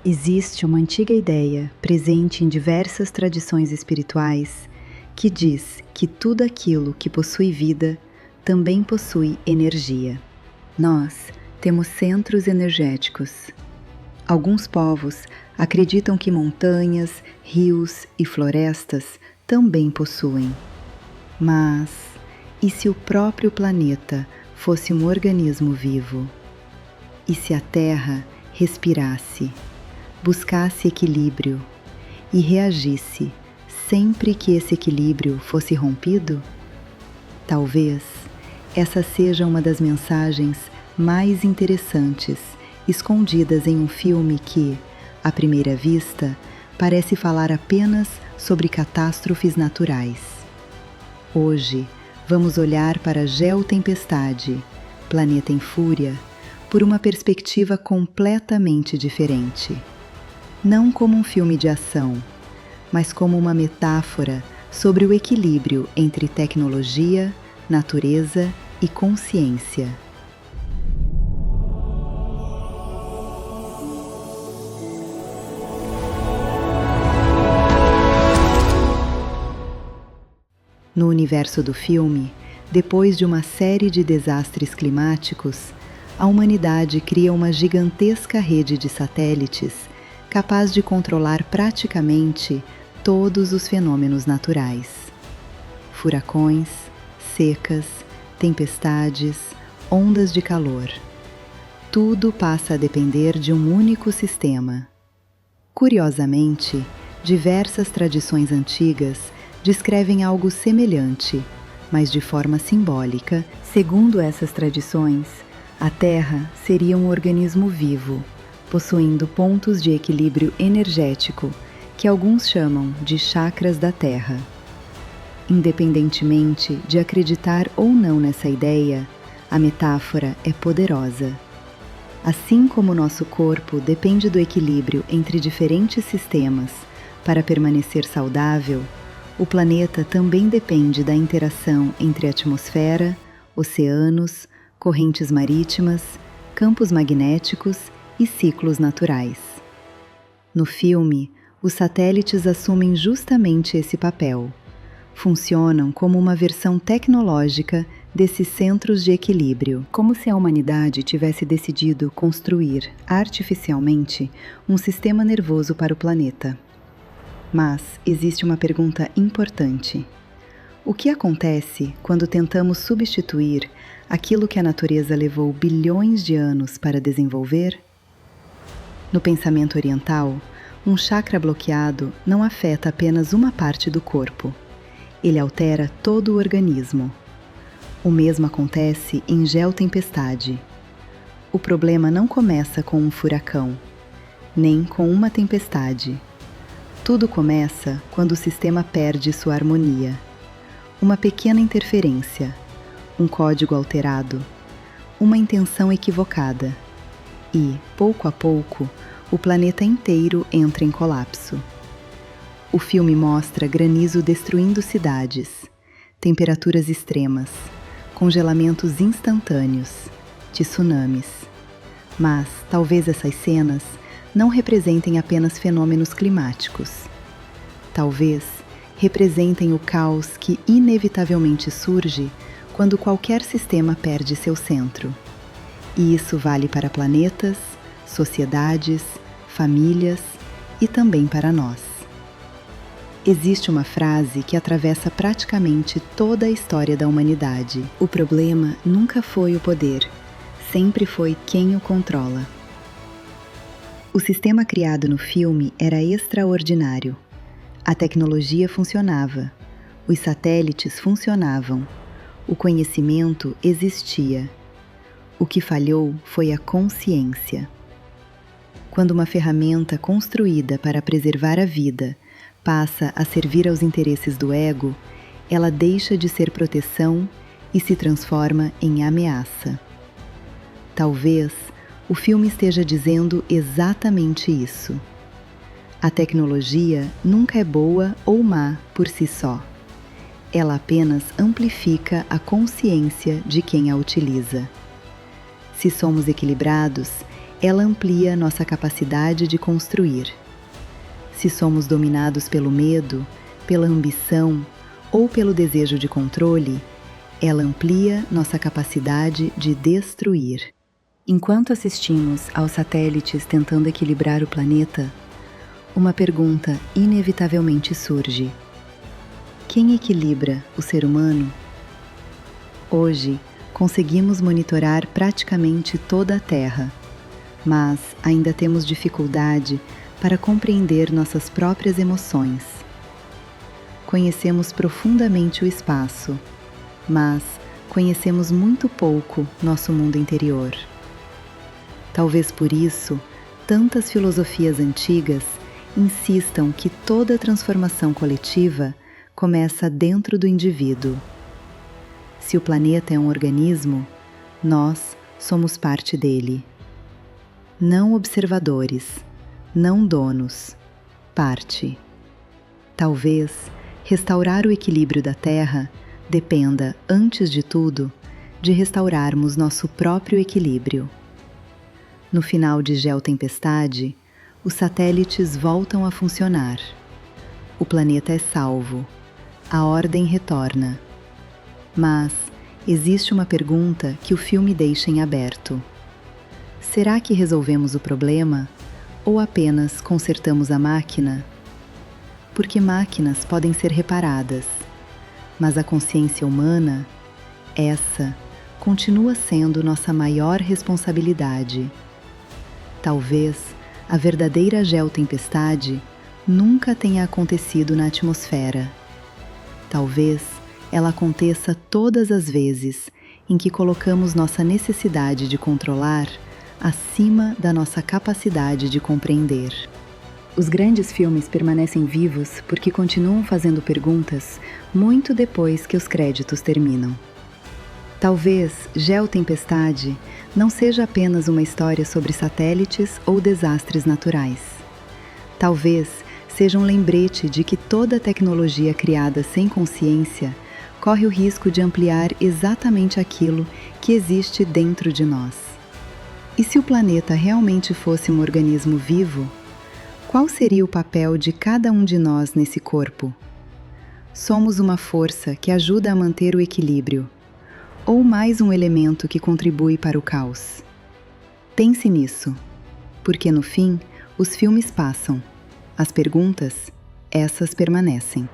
Existe uma antiga ideia, presente em diversas tradições espirituais, que diz que tudo aquilo que possui vida também possui energia. Nós temos centros energéticos. Alguns povos acreditam que montanhas, rios e florestas também possuem. Mas e se o próprio planeta fosse um organismo vivo? E se a Terra respirasse, buscasse equilíbrio e reagisse sempre que esse equilíbrio fosse rompido? Talvez essa seja uma das mensagens mais interessantes escondidas em um filme que, à primeira vista, parece falar apenas sobre catástrofes naturais. Hoje, vamos olhar para Geotempestade, Planeta em Fúria, por uma perspectiva completamente diferente. Não como um filme de ação, mas como uma metáfora sobre o equilíbrio entre tecnologia, natureza e consciência. No universo do filme, depois de uma série de desastres climáticos, a humanidade cria uma gigantesca rede de satélites capaz de controlar praticamente todos os fenômenos naturais. Furacões, secas, tempestades, ondas de calor. Tudo passa a depender de um único sistema. Curiosamente, diversas tradições antigas descrevem algo semelhante, mas de forma simbólica. Segundo essas tradições, a Terra seria um organismo vivo, possuindo pontos de equilíbrio energético que alguns chamam de chakras da Terra. Independentemente de acreditar ou não nessa ideia, a metáfora é poderosa. Assim como nosso corpo depende do equilíbrio entre diferentes sistemas para permanecer saudável, o planeta também depende da interação entre atmosfera, oceanos, correntes marítimas, campos magnéticos e ciclos naturais. No filme, os satélites assumem justamente esse papel. Funcionam como uma versão tecnológica desses centros de equilíbrio, como se a humanidade tivesse decidido construir artificialmente um sistema nervoso para o planeta. Mas existe uma pergunta importante. O que acontece quando tentamos substituir aquilo que a natureza levou bilhões de anos para desenvolver? No pensamento oriental, um chakra bloqueado não afeta apenas uma parte do corpo. Ele altera todo o organismo. O mesmo acontece em Geotempestade. O problema não começa com um furacão, nem com uma tempestade. Tudo começa quando o sistema perde sua harmonia. Uma pequena interferência, um código alterado, uma intenção equivocada. E, pouco a pouco, o planeta inteiro entra em colapso. O filme mostra granizo destruindo cidades, temperaturas extremas, congelamentos instantâneos, tsunamis. Mas talvez essas cenas não representem apenas fenômenos climáticos. Talvez representem o caos que inevitavelmente surge quando qualquer sistema perde seu centro. E isso vale para planetas, sociedades, famílias e também para nós. Existe uma frase que atravessa praticamente toda a história da humanidade. O problema nunca foi o poder, sempre foi quem o controla. O sistema criado no filme era extraordinário. A tecnologia funcionava, os satélites funcionavam, o conhecimento existia. O que falhou foi a consciência. Quando uma ferramenta construída para preservar a vida passa a servir aos interesses do ego, ela deixa de ser proteção e se transforma em ameaça. Talvez o filme esteja dizendo exatamente isso. A tecnologia nunca é boa ou má por si só. Ela apenas amplifica a consciência de quem a utiliza. Se somos equilibrados, ela amplia nossa capacidade de construir. Se somos dominados pelo medo, pela ambição ou pelo desejo de controle, ela amplia nossa capacidade de destruir. Enquanto assistimos aos satélites tentando equilibrar o planeta, uma pergunta inevitavelmente surge: quem equilibra o ser humano? Hoje, conseguimos monitorar praticamente toda a Terra, mas ainda temos dificuldade para compreender nossas próprias emoções. Conhecemos profundamente o espaço, mas conhecemos muito pouco nosso mundo interior. Talvez por isso, tantas filosofias antigas insistam que toda transformação coletiva começa dentro do indivíduo. Se o planeta é um organismo, nós somos parte dele. Não observadores, não donos, parte. Talvez restaurar o equilíbrio da Terra dependa, antes de tudo, de restaurarmos nosso próprio equilíbrio. No final de Geotempestade, os satélites voltam a funcionar. O planeta é salvo. A ordem retorna. Mas existe uma pergunta que o filme deixa em aberto. Será que resolvemos o problema ou apenas consertamos a máquina? Porque máquinas podem ser reparadas, mas a consciência humana, essa, continua sendo nossa maior responsabilidade. Talvez a verdadeira geotempestade nunca tenha acontecido na atmosfera. Talvez ela aconteça todas as vezes em que colocamos nossa necessidade de controlar acima da nossa capacidade de compreender. Os grandes filmes permanecem vivos porque continuam fazendo perguntas muito depois que os créditos terminam. Talvez Geotempestade não seja apenas uma história sobre satélites ou desastres naturais. Talvez seja um lembrete de que toda tecnologia criada sem consciência corre o risco de ampliar exatamente aquilo que existe dentro de nós. E se o planeta realmente fosse um organismo vivo, qual seria o papel de cada um de nós nesse corpo? Somos uma força que ajuda a manter o equilíbrio, ou mais um elemento que contribui para o caos? Pense nisso, porque no fim, os filmes passam. As perguntas, essas permanecem.